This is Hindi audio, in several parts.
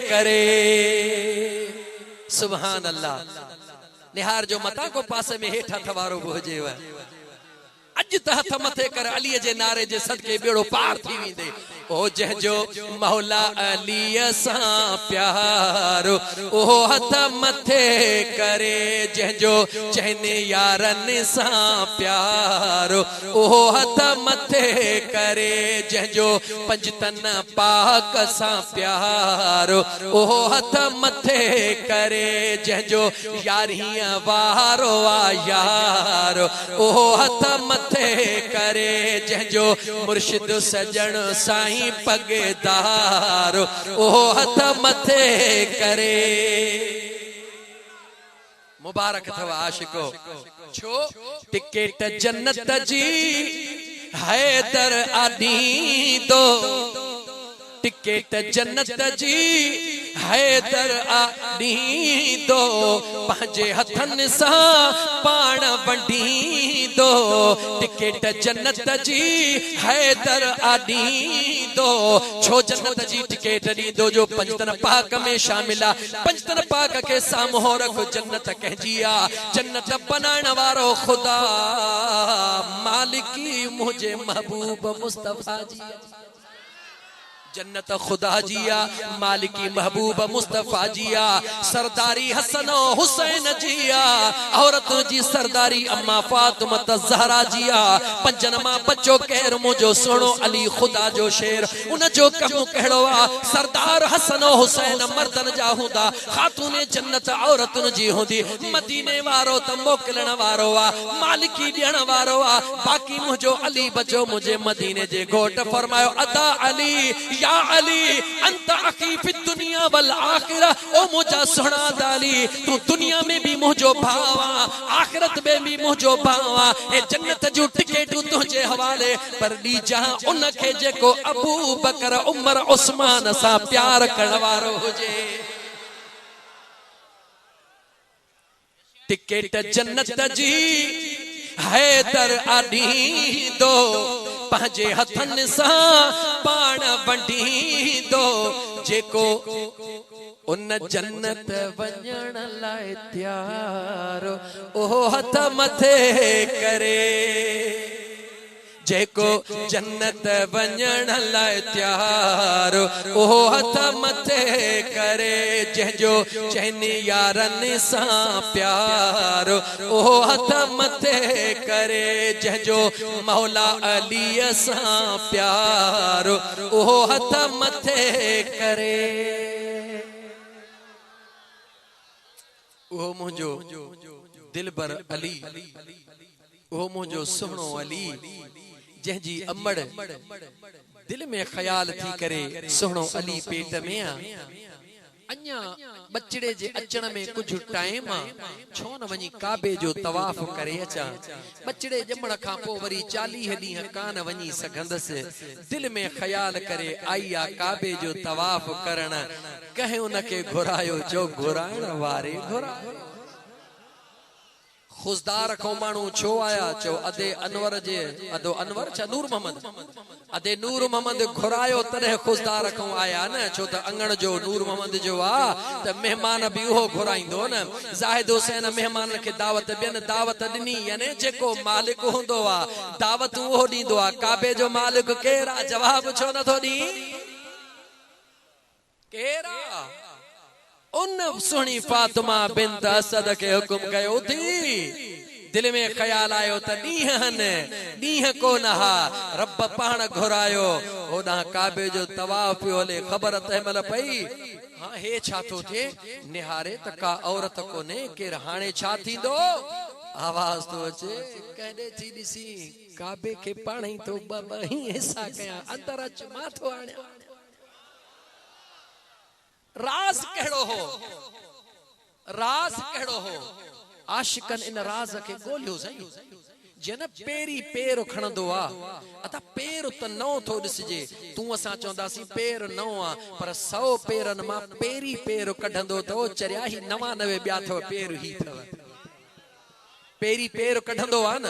करे। सुभान अल्लाह। निहार जो मता को पासे में हेठा थवारो भोजेव अज त हथ मथे कर अली जे नारे जे सदके बेड़ो पार थी वेंदे। ओ जंहिंजो मौला अली सां प्यारो ओ हथ मथे करे, जंहिंजो चहने यारन सां प्यारो ओ हथ मथे करे, जंहिंजो पंजतन पाक सां प्यारो ओ हथ मथे करे, जंहिंजो यारियां वारो आ यारो ओ हथ मथे करे, जंहिंजो मुर्शिद सजण साईं पगदार ओ हथ मथे करे। मुबारक थव आशिको छो टिकेट जन्नत जी हैदर आदी दो, टिकेट जन्नत जी हैदर आदी दो, पंहिंजे हथन सां पाण वंडी दो, टिकेट जन्नत जी हैदर आदी दो। छो जन्नत जी टिकेट दी दो जो पंजतन पाक में शामिल आ, पंजतन पाक के साम्हूं रखो जन्नत कहजी आ, जन्नत बनाने वारो खुदा मालिकी मुझे महबूब मुस्तफा जी, जन्नत खुदा जिया मालिकी महबूब मुस्तफा जिया, सरदारी हसन हुसैन जिया, औरत जी सरदारी अम्मा फातिमा ज़हरा जिया, पंजन मां बच्चो केर मुझो सुनो अली खुदा जो शेर, उन जो कम कहड़ो आ सरदार हसन हुसैन मर्दन जा हुंदा, खातून जन्नत औरतुन जी हुंदी, मदीने वारो त मोकलण वारो आ, मालिकी ॾियण वारो आ, बाकी मुझो अली बचो मुझे मदीने जे घोट फरमायो अदा अली या अली अंत अखी फी दुनिया वल आखिरा, ओ मुझा सुना दाली तू दुनिया में भी मुझो भावा आखिरत में भी मुझो भावा, ए जन्नत जो टिकेट तुझे हवाले पर दी जहां उनके जेको अबू बकर उमर उस्मान सा प्यार करण वारो हुजे। टिकेट जन्नत जी हैदर आदी दो, पंहिंजे हथन सां पाण वंडी दो, जेको उन जन्नत वञण लाइ तयार ओ हथ मथे करे, जेको जन्नत वञण लाइ तयार ओ हथ मथे करे, जंहिंजो चहनी यारन सां प्यार ओ हथ मथे करे, जंहिंजो मौला अली सां प्यार ओ हथ मथे करे। ओ मुझो दिलबर अली, ओ मुझो सुहिणो अली, जंहिंजी अमड़ दिल में ख्याल थी करे सुहिणो अली पेट में आ, अञा बचड़े जे अचण में कुछ टाइम आ, छो न वञी काबे जो तवाफ करे अचा, बचड़े ॼमण खां पोइ वरी 40 ॾींहं कान वञी सघंदसि, दिल में ख्याल करे आई आ काबे जो तवाफ करण, कंहिं उनखे घुरायो जो घुराइण वारे घुरायो, खुशदार को मानू छो आया चो अदे अनवर जे अदो अनवर छा नूर मोहम्मद अदे नूर मोहम्मद घुरायो तने खुशदार को आया न, छो त अंगण जो नूर मोहम्मद जो आ त मेहमान भी वो घुराइंदो न, जाहिद हुसैन मेहमान के दावत बेन दावत दिनी याने जेको मालिक हुंदो आ दावत वो दींदो आ, काबे जो मालिक केरा जवाब छो न थो दी केरा, उन सुनी फातिमा बिन्त असद के हुकुम कयो थी, दिल में ख्याल आयो त ॾींहं को नहा रब पाण घुरायो होॾां काबे जो तवाफ पियो हले, ख़बर तंहिंमहिल पई हाँ हे छा थो थिए, निहारे त का औरत कोन्हे, केर हाणे छा थींदो, आवाज तो अचे कॾे थी ॾिसी काबे के पाण ई तो ॿ ही हिसा कया अंदर अच मां थो आणिया, राज कहिड़ो हो, राज कहिड़ो हो, आशिकन इन राज के ॻोल्हियो सही, जन पेरी पेर खणंदो आ अता पेर त नओ थो ॾिसजे, तूं असां चवंदासीं पेर नओ आ पर 100 पेरन मां पेरी पेर कढंदो तो चरिया ही 99 ॿिया थव पेर ही थव, पेरी पेर कढंदो आ न,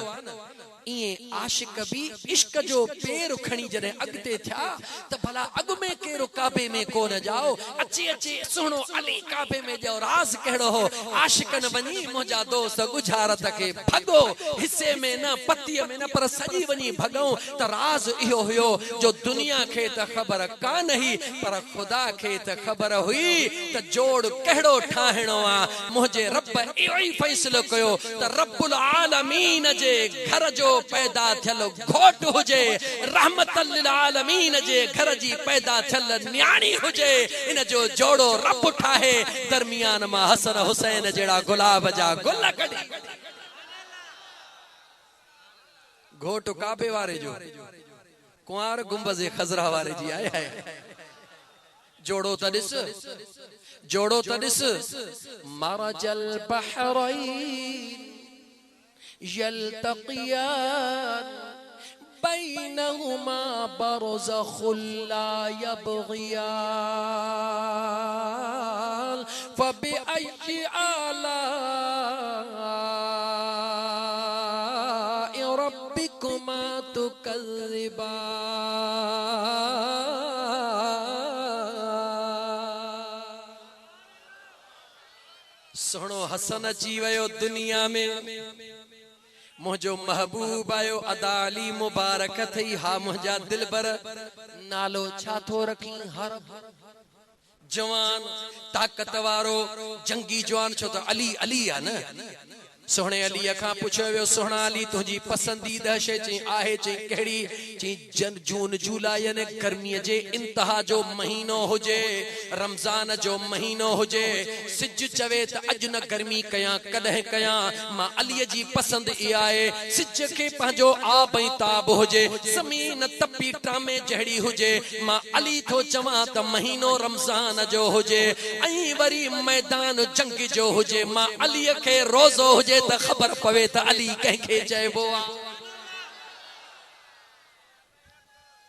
इए आशिक भी इश्क जो पेर खणी जने अगते थिया त भला अग में केरो काबे में कोन जाओ अची अची सुनो अली काबे में जो राज केड़ो हो आशिकन बनी मोजा दोस्त गुजारत के भगो हिस्से में न पत्ती में न पर सजी बनी भगो त राज इहो हुयो जो दुनिया खे त खबर का नहीं पर खुदा खे त खबर हुई त जोड़ केड़ो ठाहणो आ मुझे रब इहो ही फैसलो कयो त रब्बुल आलमीन जे घर जो पैदा थियल घोट हुजे रहमतल लिल आलमीन जे घर जी पैदा थियल न्याणी हुजे इन जो जोड़ो रब ठाहे दरमियान मां हसन हुसैन जेड़ा गुलाब जा गुल कढी घोट काबे वारे जो कुंवार गुंबज़े खजरा वारे जी आए है जोड़ो त ॾिस जोड़ो त ॾिस मरजल बहरैन यल्तक़ियान बैनहुमा बरज़ख़ुल ला यबग़ियान फबिअय्यि आलाइ रब्बिकुमा तुकज़्ज़िबान। सुनो हसन अची वयो दुनिया में मुझो महबूब आयो अदाली मुबारक थई हा मुझा दिलबर नालो छा थो रखी हर जवान ताकत वारो जंगी जवान छो तो अली अली आ न सोहणे अली खां पुछो वियो सोहणा अली तुझी पसंदीदा शे ची आहे ची केड़ी ची जन जून जुलाई यानी गर्मी जे इंतहा जो महीनो हुजे रमजान जो महीनो हुजे सिज चवे त अज न गर्मी कया कदह कया मां अली जी पसंद ई आए सिज के पंजो आब ई ताब हुजे जमीन तपी टामे जहड़ी हुजे मां अली थो चवा त महीनो रमजान जो हुजे ऐं वरी मैदान जंग जो हुजे मां अली के रोज़ो हुजे त खबर पवे त अली कंखे चइबो आ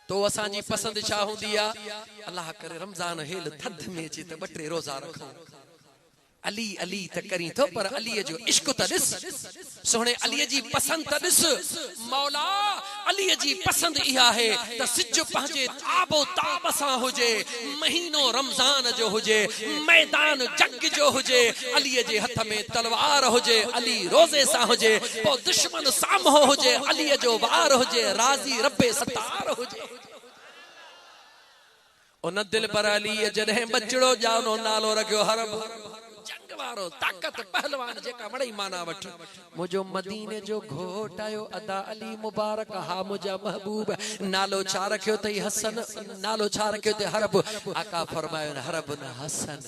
तो असां जी पसंद छा हुंदी आ अल्लाह करे रमजान हेल थध में अचे त बटरे रोजा रखूं अली अली त करी तो पर अली जो इश्क त दिस सोहणे अली जी पसंद त दिस मौला अली जी पसंद इहा है त सिज पंहिंजे ताबो ताब सां हुजे महीनो रमजान जो हुजे मैदान जंग जो हुजे अली जे हथ में तलवार हुजे अली रोज़े सां हुजे पो दुश्मन साम्हूं हुजे अली जो वार हुजे राज़ी रब्बे सतार हुजे उन दिल पर अली जॾहिं बचड़ो जानो नालो रखियो हरब जंग वारो ताकत पहलवान जेका बड़ी माना वठ मुझो मदीने जो घोट आयो अदा अली मुबारक हा मुझा महबूब नालो छा रखियो तई हसन नालो छा रखियो ते हरब आका फरमायो हरब न हसन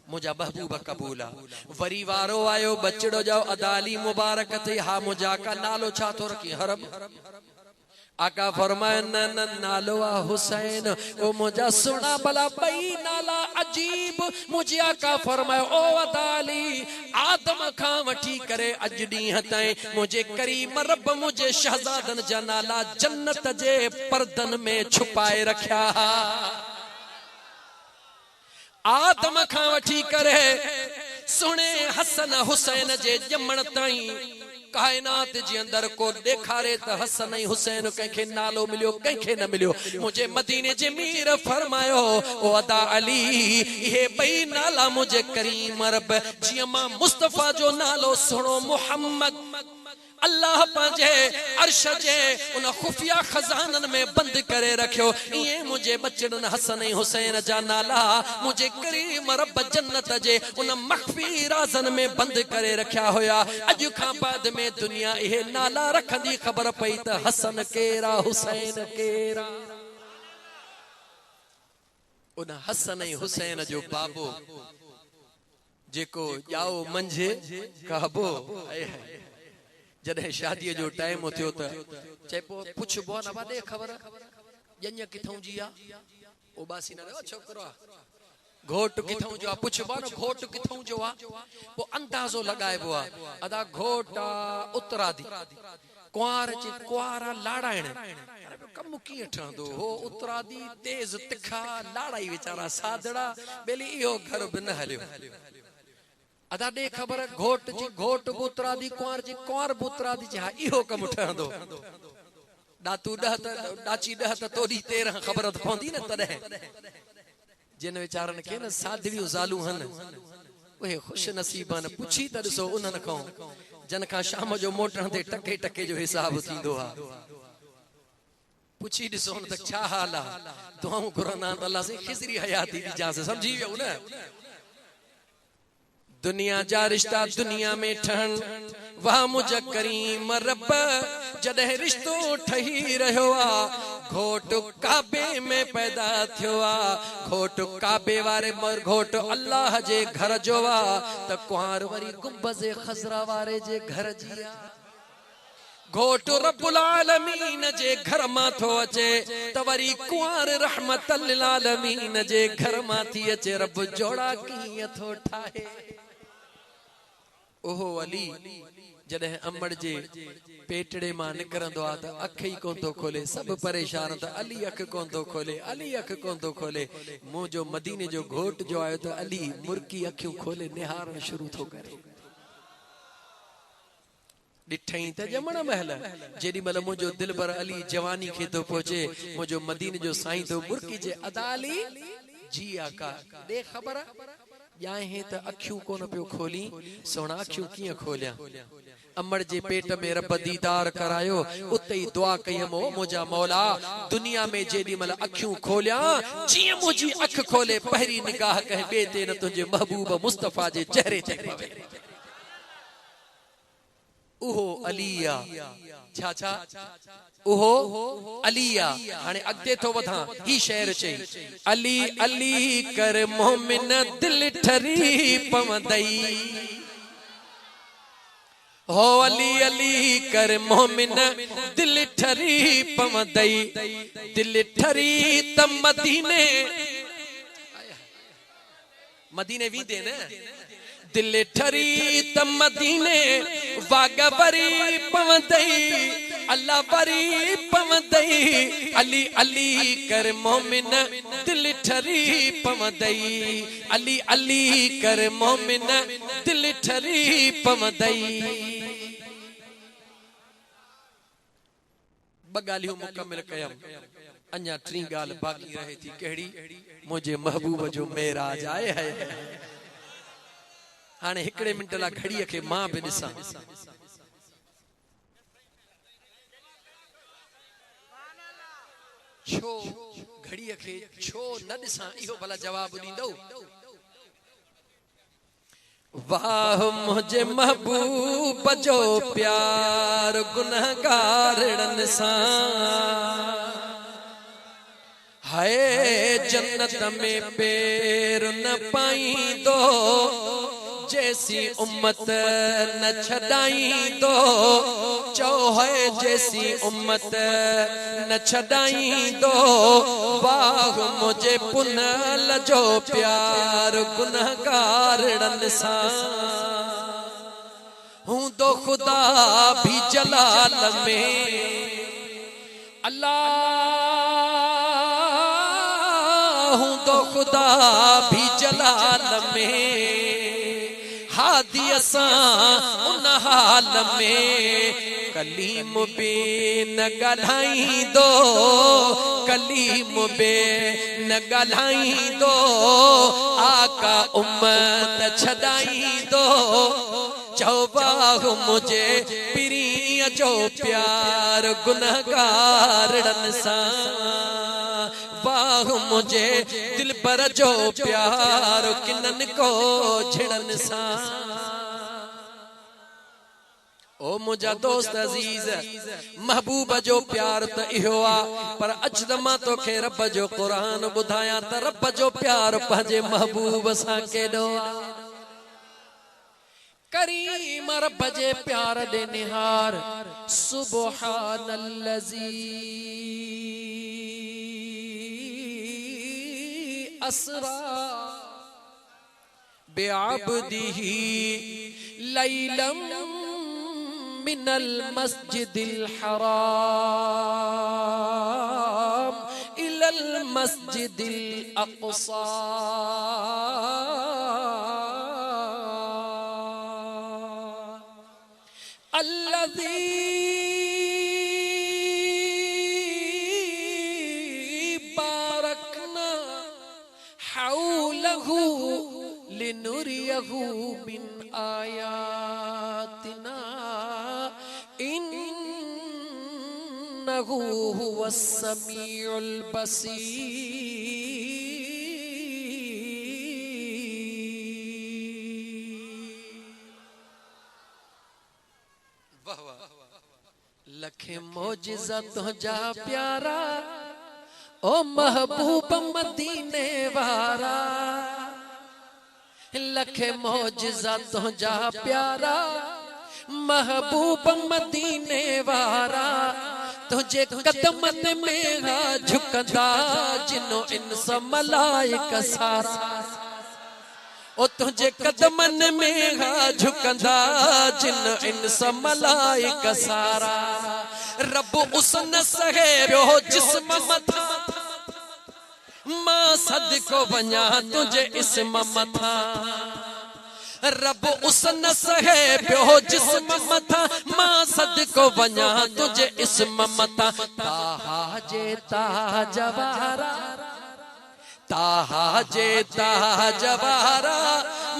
मुझा महबूब कबूला वरी वारो आयो बचड़ो जाओ अदा अली मुबारक तई हा मुझा का नालो छा तो रखी हरब आका फरमाए न नालो आ हुसैन ओ मुझा सुना भला बई नाला अजीब मुझे आका फरमाए ओ अदाली आदम खां वठी करे अज ॾींहं ताईं मुझे करीम रब मुझे शहजादन जा नाला जन्नत जे पर्दन में छुपाए रखिया आदम खां वठी करे सुने हसन हुसैन जे ॼमण ताईं कायनात जे अंदर को देखारे त हसन ऐं हुसैन कंखे नालो मिलियो कंखे न मिलियो मुझे मदीने जे मीर फरमायो ओ अदा अली ये बई नाला मुझे करीम रब जिया मां मुस्तफा जो नालो सुनो मुहम्मद अल्लाह पंहिंजे अर्श जे उन खुफिया खजानन में बंद करे रखियो ये मुझे बचड़न हसन ऐं हुसैन जा नाला मुझे करीम रब जन्नत जे उन मख्फी राज़न में बंद करे रखिया होया अज खां बाद में दुनिया ये नाला रखंदी खबर पई त हसन केरा हुसैन केरा उन हसन ऐं हुसैन जो बाबो जेको जाओ मंझे कहबो जॾहिं शादी जो टाइम थियो त चइबो पुछबो न दे खबर ॼञ किथों जी आ उबासी न छोकरो घोट किथों जो आ पुछबो न घोट किथों जो आ पो अंदाज़ो लगाइबो आ अदा घोट उतरादी कुंवार चे कुंवारा लाड़ाइण कम कीअं ठहंदो हो उतरादी तेज तिखा लाड़ाई वीचारा सादड़ा बेली इहो घर बि न हलियो अदा दे खबर घोट जी घोट बुतरा दी कुंवर बुतरा दी हा इहो कम ठहंदो डातू डह त डाची डह त तोडी 13 खबर पवंदी न तडे जिन वीचारन के न साधवी जालू हन ओहे खुश नसीबान पुछी त ॾिसो उन्हनि खां जन खां शाम जो मोटण ते टके टके जो हिसाब थींदो हा पुछी ॾिसो न त छा हाल आ दुआऊं घुरंदा अल्लाह से खिजरी हयाती दी जा से समझी वियो न दुनिया जा रिश्ता दुनिया में ठहन वाह मुझ करीम रब जॾहिं रिश्तो ठही रहियो आ घोट काबे में पैदा थियो आ घोट काबे वारे मर घोट अल्लाह जे घर जो आ त कुंवार वरी गुंबज़ खज़रा वारे जे घर जी आ घोट रब्बुल आलमीन जे घर मां थो अचे त वरी कुंवार रहमतल लिल आलमीन जे घर मां थी अचे रब जोड़ा कीअं थो ठाहे ओहो अली जॾहिं अमड़ जे पेटड़े मां निकरंदो आ त अख ई कोन थो खोले सब परेशान त अली अख कोन थो खोले अली अख कोन थो खोले मुंहिंजो मदीने जो घोट जो आयो त अली मुर्की अखियूं खोले निहारण शुरू थो करे ॾिठई त ॼमण महल जेॾी महिल मुंहिंजो दिलबर अली जवानी खे थो पहुचे मुंहिंजो मदीने जो साईं थो मुर्की जे अदा अली जी आका दे ख़बर ॼाहे त अखियूं कोन पियो खोली सोना अखियूं कीअं खोलियां अमड़ जे पेट में रब दीदार करायो उते ई दुआ कयम ओ मुंहिंजा मौला दुनिया में जेॾी महिल अखियूं खोलियां जीअं मुंहिंजी अख खोले पहिरीं निगाह कंहिं ॿिए ते न तुंहिंजे महबूब मुस्तफ़ा जे चेहरे ते पवे उहो अलिया छा छा उहो अलिया हाणे अॻिते थो वधां ही शेर चई अली अली कर मोमिन दिल ठरी पवंदई हो अली अली कर मोमिन दिल ठरी पवंदई दिल ठरी त मदीने मदीने वी दे न दिल ठरी त मदीने वाग बरी पवंदई अल्लाह बरी पवंदई अली अली कर मोमिन दिल ठरी पवंदई अली अली कर मोमिन दिल ठरी पवंदई ब गालियूं मुकम्मल कयम अञा टी गाल बाकी रहे थी कहिड़ी मुझे महबूब जो मेराज आए है हाने हिकड़े मिनट ला घड़ीअ खे मां भी ॾिसां छो घड़ीअ खे छो न ॾिसां इहो भला जवाब ॾींदो वाह मुझे महबूब जो प्यार गुनहगारन सां हाय जन्नत में पैर न पाईंदो जैसी उम्मत न छॾाईंदो चओ है जैसी उम्मत न छॾाईंदो वाह मुझे पुनल जो प्यार गुनहगारन सां हूंदो खुदा भी जलाल में अल्लाह हूंदो खुदा भी जलाल में हादी असां उन हाल में कलीम बे न ॻाल्हाईंदो कलीम बे न ॻाल्हाईंदो आका उम्मत छॾाईंदो चौबाह मुझे पिरीअ जो प्यार गुनहगारन सां वाह मुझे दिल पर जो प्यार किनन को झिड़न सां ओ मुझा दोस्त अजीज महबूब जो प्यार त इहो आ पर अजदमा तो खे रब जो कुरान बुधाया त रब जो प्यार पंहिंजे महबूब सां केॾो आ करीम रब जे प्यार दे निहार सुबहानल्लज़ी असरा बिअब्दिही लैलम मिनल मस्जिदिल हराम इलल मस्जिदिल अक़सा अल्लज़ी बारकना हौलहु लिनुरियहु मिन आयातिना इन्नहु हुवस समीउल बसीर। लखे मौजिज़ा तुझा प्यारा ओ महबूब मदीने वारा, लखे मौजिज़ा तुझा प्यारा महबूब मदीने वारा, तुझे कदमन में झुकंदा जिन्नो इंस मलाइका सारा। ओ तुझे कदमन में झुकंदा जिन इंस मलाइका सारा। रब उस न सहे रो जिस्म मथा, मां सदको वञा तुझे इस्म मथा। रब उस न सहे पियो जिस्म मथा, मां सदको वञा तुझे इस्म मथा। ताहा जे ताहा जवारा, ताहा जे ताहा जवारा,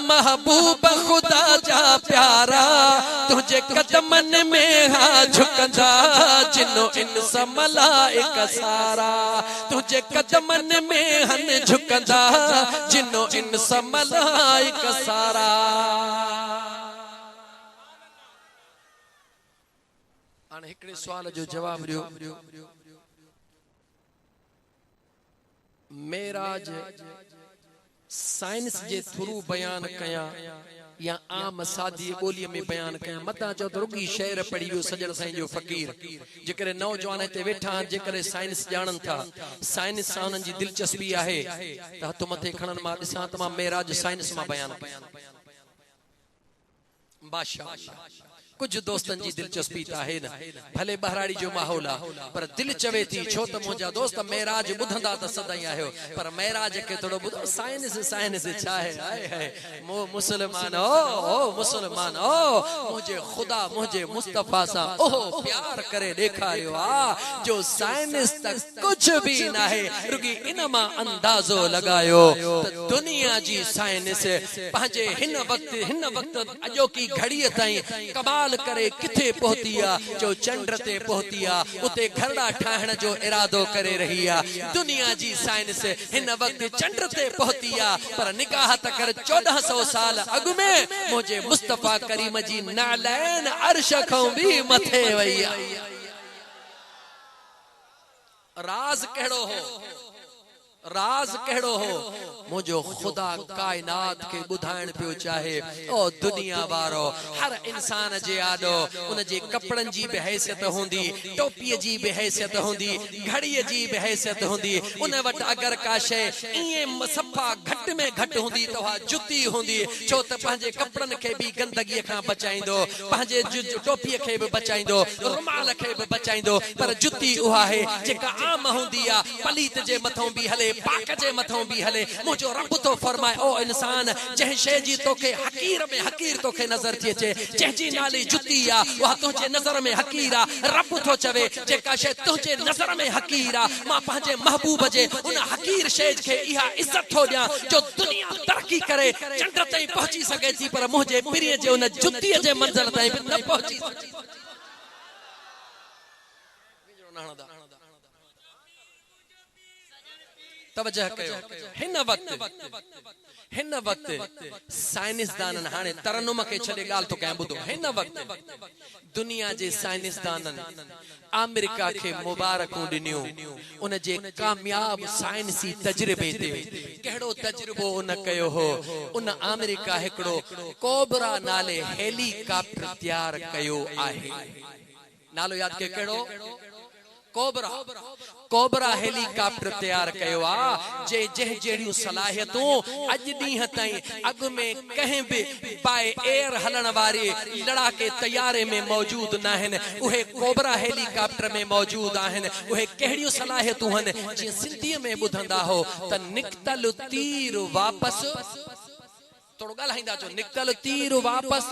महबूब खुदा जा प्यारा, तुझे कदमन में झुकंदा जिन्नो इंस मलाइका सारा। तुझे कदमन में झुकंदा जिन्नो इंस मलाइका सारा। हाणे हिकिड़े सुवाल जो जवाब ॾियो, मेराज साइंस जे थ्रू बयान कया या आम सादी बोली में बयान कया। मता चो तो रुगी शेर पढ़ी वियो सजण साईं जो फ़कीर। जेकरे नौजवान हिते वेठा जेकरे साइंस ॼाणन था, साइंस सां उन्हनि जी दिलचस्पी आहे त हथ मथे खणन। मां ॾिसां त मां मेराज साइंस मां बयान कया। माशाअल्लाह कुछ दोस्तन जी दिलचस्पी तो है न, भले बहराड़ी जो माहौल है पर दिल चवे थी छो तो मुझा दोस्त मेराज बुधंदा तो सदाई आयो, पर मेराज के थोड़ो बुधो साइंस साइंस छा है। आए है मो मुसलमान ओ मुसलमान ओ मुझे खुदा मुझे मुस्तफा सा ओ प्यार करे देखारियो आ जो साइंस तक कुछ भी ना है, रुगी इनमा अंदाजो लगायो तो दुनिया जी साइंस पंहिंजे हिन वक्त अजो की घड़ी ताई कमाल करे किथे पहुतिया, जो चंड ते पहुतिया उते घरड़ा ठाहण जो इरादो करे रही आ। दुनिया जी साइंस हिन वक्त चंड ते पहुतिया, पर निगाह तकर 1400 साल अग में मुझे मुस्तफा करीम जी नालैन अर्श खां भी मथे वई आ। राज कहिड़ो हो, राज कहिड़ो हो, मुझो खुदा कायनात के बुधाइण पियो चाहे। ओ दुनिया वारो हर इंसान जे आडो उन जे कपड़न जी भी हैसियत होंदी, टोपी जी भी हैसियत होंदी, घड़ी जी भी हैसियत होंदी। उन वट अगर का शय इए सफा घट में घट होंदी तो जुती होंदी, छो त पंहिंजे कपड़न के भी गंदगी खां बचाइंदो, पंहिंजे टोपी के भी बचाइंदो, रुमाल के भी बचाइंदो। पर जुती उहा है जेका आम होंदी आ, पलीत जे मथों भी हले, पाक जे मथों भी हले। मुझो रब तो फरमाए ओ इंसान जह शे जी तोखे हकीर में हकीर तोखे नजर थी अचे, जंहिंजी नाली जुती आ वह तुझे नजर में हकीर आ। रब तो चवे जेका शे तुझे नजर में हकीर आ, मां पंहिंजे महबूब जे उन हकीर शे के इहा इज्जत थो ॾियां जो दुनिया तरक्की करे चंड ताईं पहुची सके थी, पर मुझे पिरीअ जे उन जुती जे मंज़िल ताईं न पहुची सके। तवज्जो कयो, हिन वक्त साइंसदानन हाने तरन्नुम के छॾे ॻाल्हि तो कयां ॿुधो। हिन वक्त दुनिया जे साइंसदानन अमेरिका के मुबारकूं ॾिनियूं उन जे कामयाब साइंसी तजर्बे ते। कहिड़ो तजर्बो उन कयो हो, उन अमेरिका हिकिड़ो कोबरा नाले हेलीकॉप्टर तैयार कयो आहे। नालो याद के कहिड़ो? कोबरा। कोबरा हेलीकॉप्टर तैयार कयो आ जे जह जहिड़ियूं सलाहियतूं अॼु ॾींहं ताईं अॻ में कंहिं बि बाय एयर हलण वारे लड़ाके तैयारे में मौजूद न आहिनि, उहे कोबरा हेलीकॉप्टर में मौजूद आहिनि। उहे कहिड़ियूं सलाहियतूं आहिनि जीअं सिंधीअ में ॿुधंदा हो त निकतल तीर वापस थोड़ो ॻाल्हाईंदा चो निकतल तीर वापस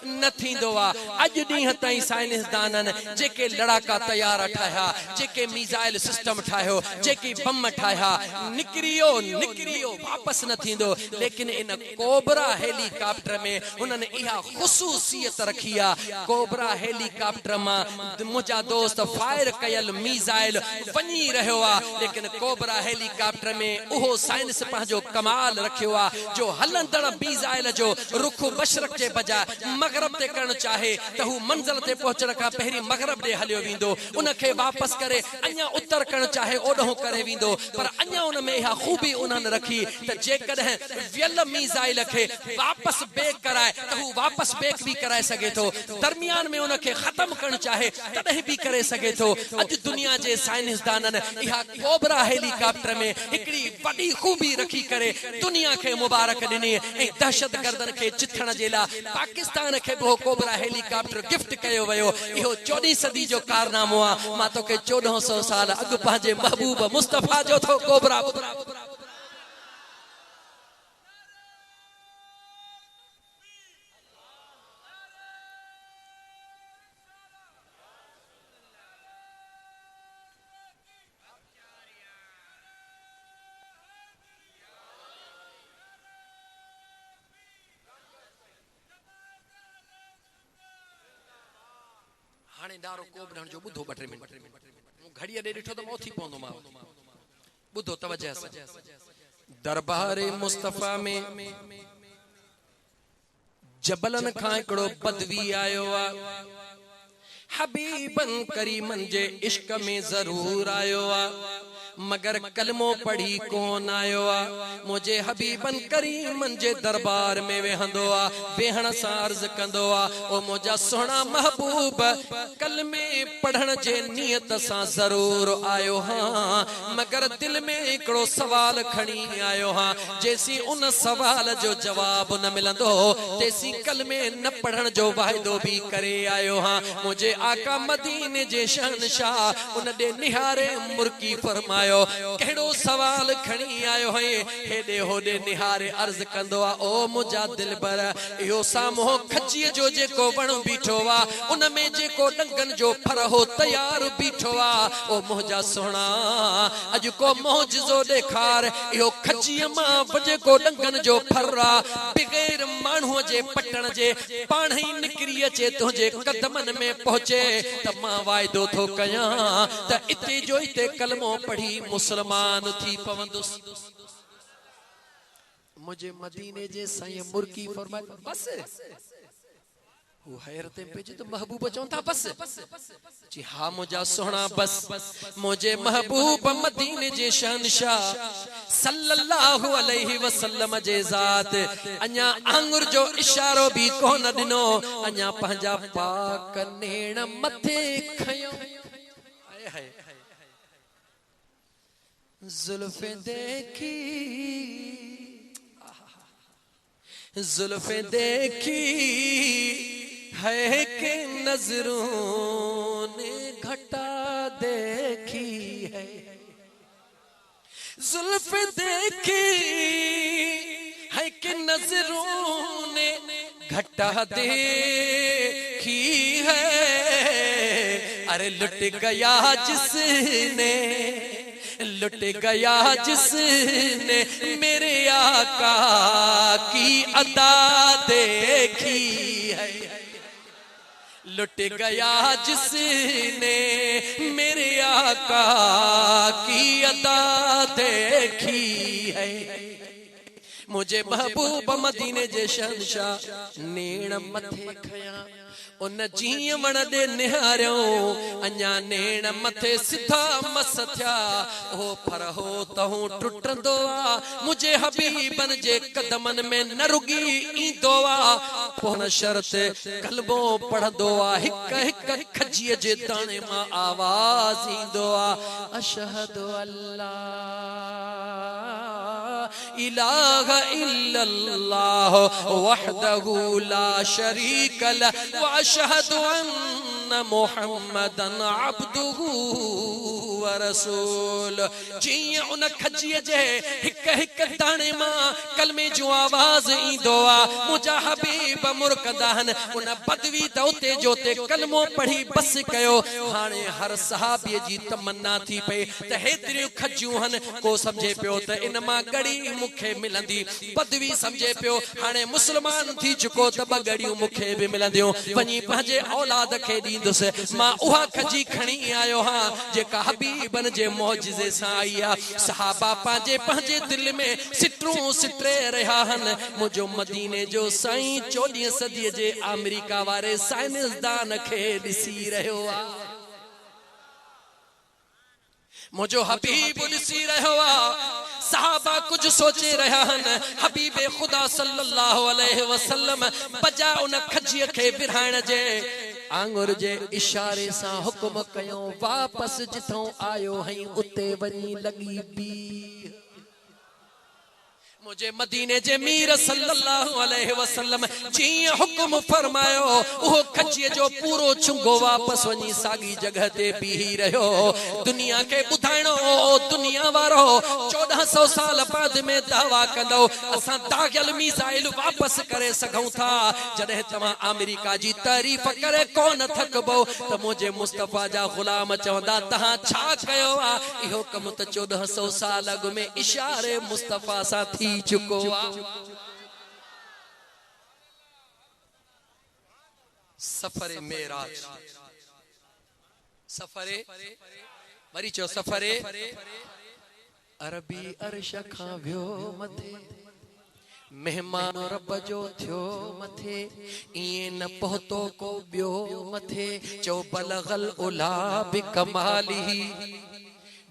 न थींदो आहे। अॼु ॾींहं ताईं साइंसदाननि जेके लड़ाका तयार ठाहिया, जेके मिसाइल सिस्टम ठाहियो, जेके बम ठाहिया, निकिरियो वापस न थींदो। लेकिन इन कोबरा हेलीकॉप्टर में उन्हनि इहा ख़ुसूसियत रखी आहे, कोबरा हेलीकॉप्टर मां मुंहिंजा दोस्त फायर कयल मिसाइल वञी रहियो आहे, लेकिन कोबरा हेलीकॉप्टर में उहो साइंस पंहिंजो कमाल रखियो आहे जो हलंदड़ मिसाइल जो रुख मशरक के बजाय मगरब ते करण चाहे त हू मंजिल ते पहुचण का पहिरी मगरब दे हलियो विंदो, उनखे वापस करे अञा उत्तर करण चाहे ओडो करे विंदो। पर अञा उन में इहा खूबी उन्हनि रखी त जेकॾहिं वियल मिसाइल खे वापस बेक कराए त हू वापस बेक भी कराए सके थो, दरमियान में उनखे खत्म करण चाहे तॾहिं भी करे सके थो। अॼु दुनिया जे साइंसदाननि इहा कोबरा हेलीकॉप्टर में हिकड़ी वॾी खूबी रखी करे दुनिया खे मुबारक ॾिनी ऐं दहशतगर्दन के चिथण जे लाइ पाकिस्तान के वो कोबरा हेलीकॉप्टर गिफ्ट कयो वियो। इहो 14वीं सदी जो कारनामो आहे। मां तोखे 1400 साल अॻु पंहिंजे महबूब मुस्तफा जो थो कोबरा हाणे डारो कोबरन जो बुधो 2-3 मिनट घड़िया दे दिठो त मोथी पवंदो मां बुधो तवज्जो सां। दरबार मुस्तफा में जबलन खां हिकड़ो बदवी आयो आ, हबीबन करीमन जे इश्क में जरूर आयो आ, मगर कलमो पढ़ी कौन आयो आ। मुझे हबीबन करीमन जे दरबार में वेहंदो आ, वेहण सां अर्ज कंदो आ, ओ मुझा सोना महबूब कलमे पढ़ण जे नियत सां जरूर आयो हां, मगर दिल में एकड़ो सवाल खणी आयो हां। जैसी उन सवाल जो जवाब न मिलंदो तेसी कलमे न पढ़ण जो वायदो भी करे आयो हां। मुझे आका मदीने जे शहनशाह उन दे निहारे मुर्की फरमायो केड़ो सवाल खणी आयो है। हेडे होडे निहारे अर्ज कंदो आ, ओ मुझा दिलबर इहो सामो खची जो जेको वण बीठो आ उन में जेको डंगन जो फर हो तैयार बीठो आ, ओ मुझा सोना अज को मौजज़ो ॾेखार। इहो खची मां जेको डंगन जो फर आ बगैर माण्हू जे पटण जे पाण ही निकरी अचे तुझे कदमन में पहुचे त मां वायदो थो कयां त इते जो इते कलमो पढ़ी मुसलमान थी पवंदुस। मुझे मदीने जे साईं मुर्की फरमाए बस वो हैरत पे तो महबूब चौंता बस जी हाँ मुझा सोना बस। मुझे महबूब मदीने जे शहनशाह सल्लल्लाहु अलैहि वसल्लम जे जात अञा आंगुर जो इशारो भी कोन दिनो, अञा पंहिंजा पाक नेण मथे खयो। जुल्फे देखी जुल्फे देखी है कि नजरों ने घटा देखी है, जुल्फे देखी है कि नजरों ने घटा देखी है। अरे लुट गया जिसने लुट गया जिसने मेरे आका की अदा देखी है, लुट गया जिसने मेरे आका की अदा देखी है। मुझे महबूब मदीने जे शहनशाह नेण मथे खया उन जीअं वण दे निहारियो अञा नेण मथे सिधा मस थिया ओ फर हो तहूं टुटंदो आ। मुझे हबीबन जे कदमन में न रुगी ईंदो आ, पोन शर्त कलमो पढ़ंदो आ, हिक हिक खजीअ जे दाणे मां आवाज ईंदो आ, अशहदु अल्ला इलाहा इल्लल्लाह वहदहु ला शरीक लह व अशहदु अन्न मुहम्मदन अब्दुहु व रसूल। जीअं उन खजीअ जे हिक हिक हिक दाणे मां कलमे जो आवाज ईंदो आ मुंहिंजा हबीब मुर्कदान उन बदवी त उते जो ते कलमो पढ़ी बस कयो हाणे हर सहाबीअ जी तमन्ना थी पई त हेतिरियूं खजियूं हन को समझे पियो त इन मां गड़ी मूंखे मिलंदी बदवी समझे पियो हाणे मुस्लमान थी चुको त ब गड़ियूं मूंखे बि मिलंदियूं वञी पंहिंजे औलाद खे ॾींदुसि मां उहा खजी खणी आयो हां जेका हबीबन जे मौजिज़े सां आई आहे सहाबा पंहिंजे पंहिंजे दिल में सिटरूं सिटरे रहिया आहिनि मुंहिंजो मदीने जो साईं 14वीं सदीअ जे अमेरिका वारे साइंसदान खे ॾिसी रहियो आहे मुझो हबीब ॾिसी रहियो आहे सहाबा कुछ सोचे रहा हन हबीबे खुदा सल्लल्लाहु अलैहि वसल्लम बजा उन खजीअ खे विरहाइण जे आंगुर जे इशारे सां हुक्म कयो वापस जिथों आयो हई उते वञी लगी बी मुझे मदीने जे मीर सल्लल्लाहु अलैहि वसल्लम जी हुक्म फरमायो वो खजीअ जो पूरो चुंगो वापस वनी सागी जगह ते बीही रहो दुनिया के बुधाइणो दुनिया वारो 1400 साल बाद में दावा कंदो असा दागियल मिसाइल वापस करे सघूं था जडे तमा अमेरिका जी तारीफ करे कोन थकबो त मुझे मुस्तफा जा गुलाम चवंदा तहां छा कयो आ इहो कम त 1400 साल अग में इशारे मुस्तफा सा थी चुको सफरे मेराज सफरे वरी चो सफरे अरबी अर्श खां वियो मथे मेहमान रब जो थियो मथे इए न पहुतो को बियो मथे चो बलगल उला बिकमाली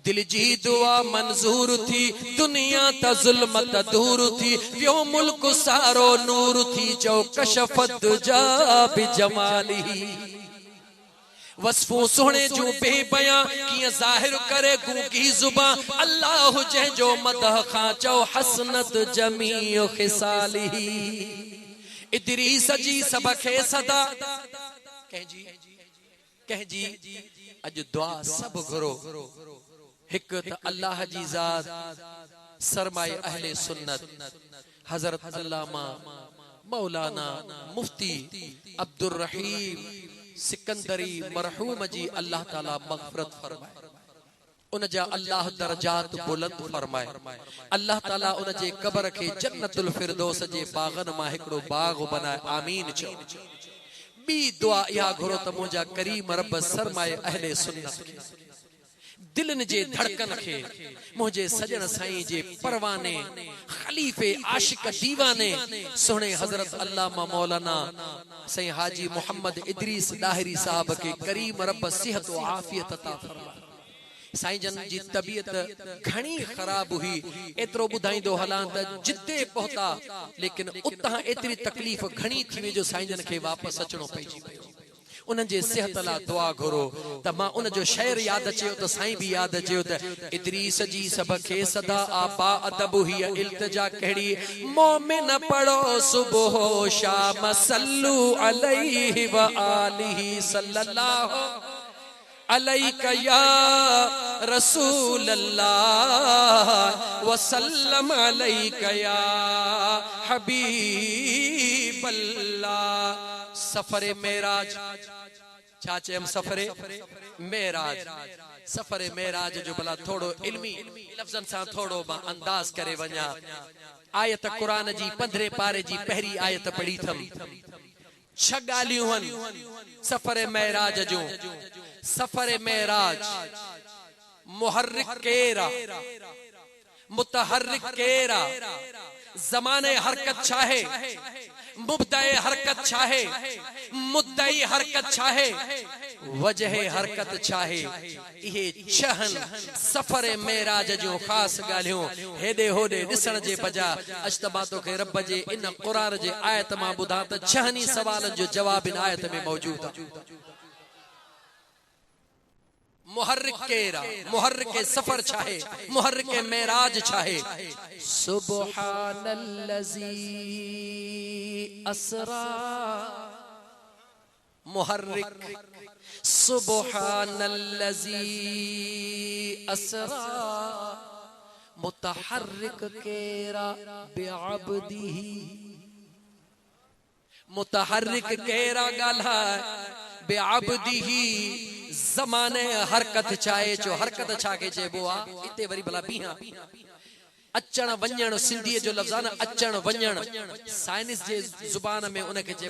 दिल जी दुआ मंजूर थी दुनिया त जुल्मत दूर थी यो मुल्क सारो नूर थी जो कशफत जा बिजमाली वस्फू सोने जो बेबयां किया जाहिर करे गूंगी जुबान अल्लाह जै जो मदह खां चो हसनत जमी खिसाली इदरीस जी सब खे सदा कह जी अज दुआ सब घरो हिक त अल्लाह जी जात सरमाए अहले सुन्नत हजरत अल्लामा मौलाना मुफ्ती अब्दुल रहीम सिकंदरी मरहूम जी अल्लाह ताला मगफरत फरमाए उन जा अल्लाह दर्जात बुलंद फरमाए अल्लाह ताला उन जे कब्र के जन्नतुल फिरदौस जे बागन मां हिकड़ो बाग बनाए आमीन चो बी दुआ या घरो त मुंजा करीम रब सरमाए अहले सुन्नत दिलन जे धड़कन खे मुझे सजन साईं जे परवाने खलीफे आशिक दीवाने सोने हजरत अल्लामा मौलाना साईं हाजी मोहम्मद इदरीस दाहिरी साहब के करीम रब सेहत व आफियत अता फरमाए साईं जन जी तबीयत घणी खराब हुई एतरो बुधाइंदो हलां त जिते पहुता लेकिन उतां एतरी तकलीफ घणी थी वे जो साईं जन के वापस अचणो पईजी पियो उन जे सेहत ला दुआ घुरो त मां उन जो शेर याद अचयो त साईं भी याद अचयो त इदरीस जी सब खे सदा आपा अदब ही इल्तिजा कड़ी मोमिन पढ़ो सुबह शाम सल्लू अलैहि व आलिहि सल्लल्लाहु अलैका या रसूल अल्लाह व सल्लम अलैका या हबीब अल्लाह सफरे मेराज चाचे हम सफरे मेराज जो भला थोड़ो इल्मी लफ्जन सा थोड़ो अंदाज करे वञा आयत कुरान जी 15 पारे जी पहरी आयत पढ़ी थम छ गालियूं हन सफरे मेराज जो सफरे मेराज मुहर्रिक केरा मुतहर्रिक केरा जमाने हरकत चाहे मुब्दाए हरकत चाहे मुद्दई हरकत चाहे वजह हरकत चाहे ये छहन सफर मेराज जो खास गालियों हेदे होदे दिसण जे बजा अजतबातो के रब जे इन कुरान जे आयत मां बुधा त छहनी सवालन जो जवाब इन आयत में मौजूद है मुहर्रिक केरा मुहर्रिक के सफर चाहे मुहर्रिक के मेराज चाहे सुब्हानल्लज़ी असरा मुहर्रिक सुब्हानल्लज़ी असरा मुतहर्रिक केरा बेअब्दिही, मुतहर्रिक केरा गाला बेअब्दिही, ज़माने हरकत चाहे जो हरकत छा के चइबो आ इते वरी भला बीहा अचण वञण सिंधी जो लफ्ज़ आहे न अचण वञण साइंस जे ज़ुबान में उनके